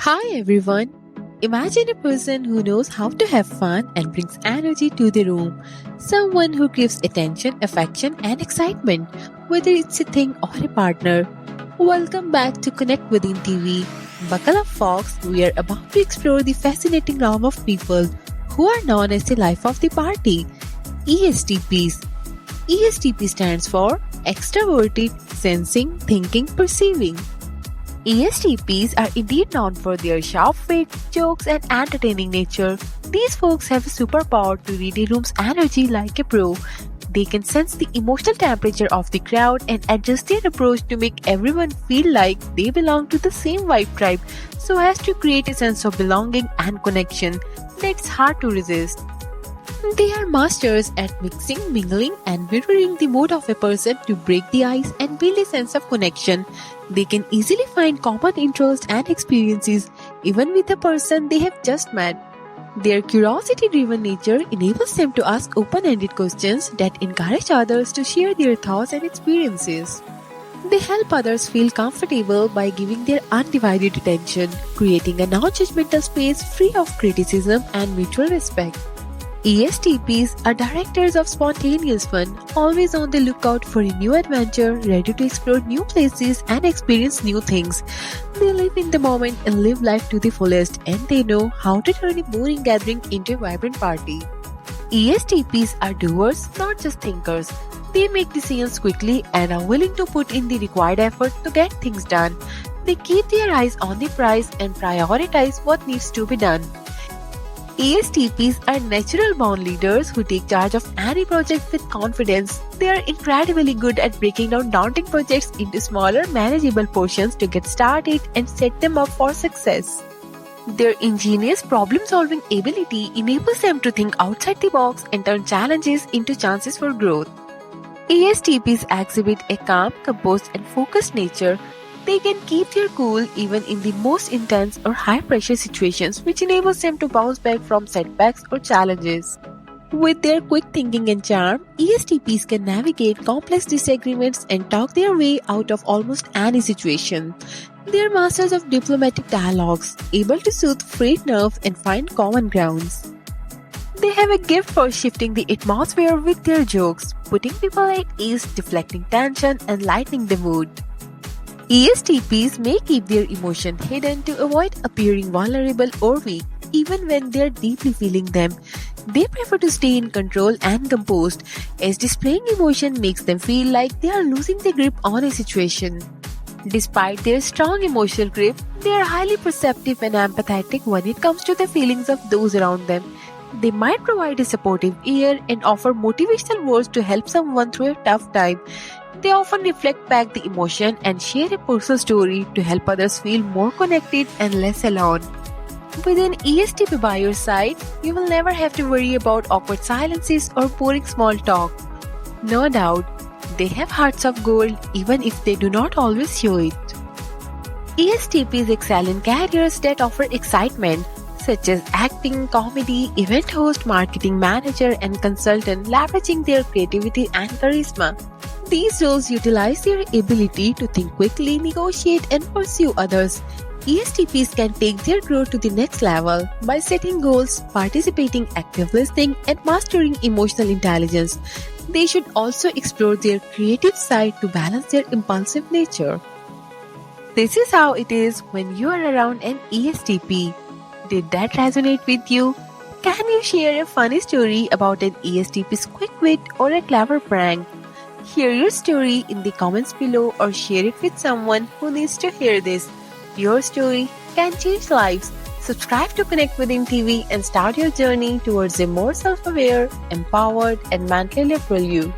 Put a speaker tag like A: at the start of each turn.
A: Hi everyone. Imagine a person who knows how to have fun and brings energy to the room. Someone who gives attention, affection, and excitement, whether it's a thing or a partner. Welcome back to Connect Within TV. Buckle up, folks. We are about to explore the fascinating realm of people who are known as the life of the party. ESTPs. ESTP stands for Extroverted, Sensing, Thinking, Perceiving. ESTPs are indeed known for their sharp wit, jokes, and entertaining nature. These folks have a superpower to read a room's energy like a pro. They can sense the emotional temperature of the crowd and adjust their approach to make everyone feel like they belong to the same vibe tribe so as to create a sense of belonging and connection that's hard to resist. They are masters at mixing, mingling, and mirroring the mood of a person to break the ice and build a sense of connection. They can easily find common interests and experiences even with the person they have just met. Their curiosity-driven nature enables them to ask open-ended questions that encourage others to share their thoughts and experiences. They help others feel comfortable by giving their undivided attention, creating a non-judgmental space free of criticism and mutual respect. ESTPs are directors of spontaneous fun, always on the lookout for a new adventure, ready to explore new places and experience new things. They live in the moment and live life to the fullest, and they know how to turn a boring gathering into a vibrant party. ESTPs are doers, not just thinkers. They make decisions quickly and are willing to put in the required effort to get things done. They keep their eyes on the prize and prioritize what needs to be done. ESTPs are natural born leaders who take charge of any project with confidence. They are incredibly good at breaking down daunting projects into smaller, manageable portions to get started and set them up for success. Their ingenious problem-solving ability enables them to think outside the box and turn challenges into chances for growth. ESTPs exhibit a calm, composed, and focused nature. They can keep their cool even in the most intense or high-pressure situations, which enables them to bounce back from setbacks or challenges. With their quick thinking and charm, ESTPs can navigate complex disagreements and talk their way out of almost any situation. They are masters of diplomatic dialogues, able to soothe frayed nerves and find common grounds. They have a gift for shifting the atmosphere with their jokes, putting people at ease, deflecting tension, and lightening the mood. ESTPs may keep their emotion hidden to avoid appearing vulnerable or weak, even when they are deeply feeling them. They prefer to stay in control and composed, as displaying emotion makes them feel like they are losing their grip on a situation. Despite their strong emotional grip, they are highly perceptive and empathetic when it comes to the feelings of those around them. They might provide a supportive ear and offer motivational words to help someone through a tough time. They often reflect back the emotion and share a personal story to help others feel more connected and less alone. With an ESTP by your side, you will never have to worry about awkward silences or boring small talk. No doubt, they have hearts of gold even if they do not always show it. ESTPs excel in careers that offer excitement, such as acting, comedy, event host, marketing manager, and consultant, leveraging their creativity and charisma. These roles utilize their ability to think quickly, negotiate, and pursue others. ESTPs can take their growth to the next level by setting goals, participating, active listening, and mastering emotional intelligence. They should also explore their creative side to balance their impulsive nature. This is how it is when you are around an ESTP. Did that resonate with you? Can you share a funny story about an ESTP's quick wit or a clever prank? Share your story in the comments below or share it with someone who needs to hear this. Your story can change lives. Subscribe to Connect Within TV and start your journey towards a more self-aware, empowered, and mentally liberal you.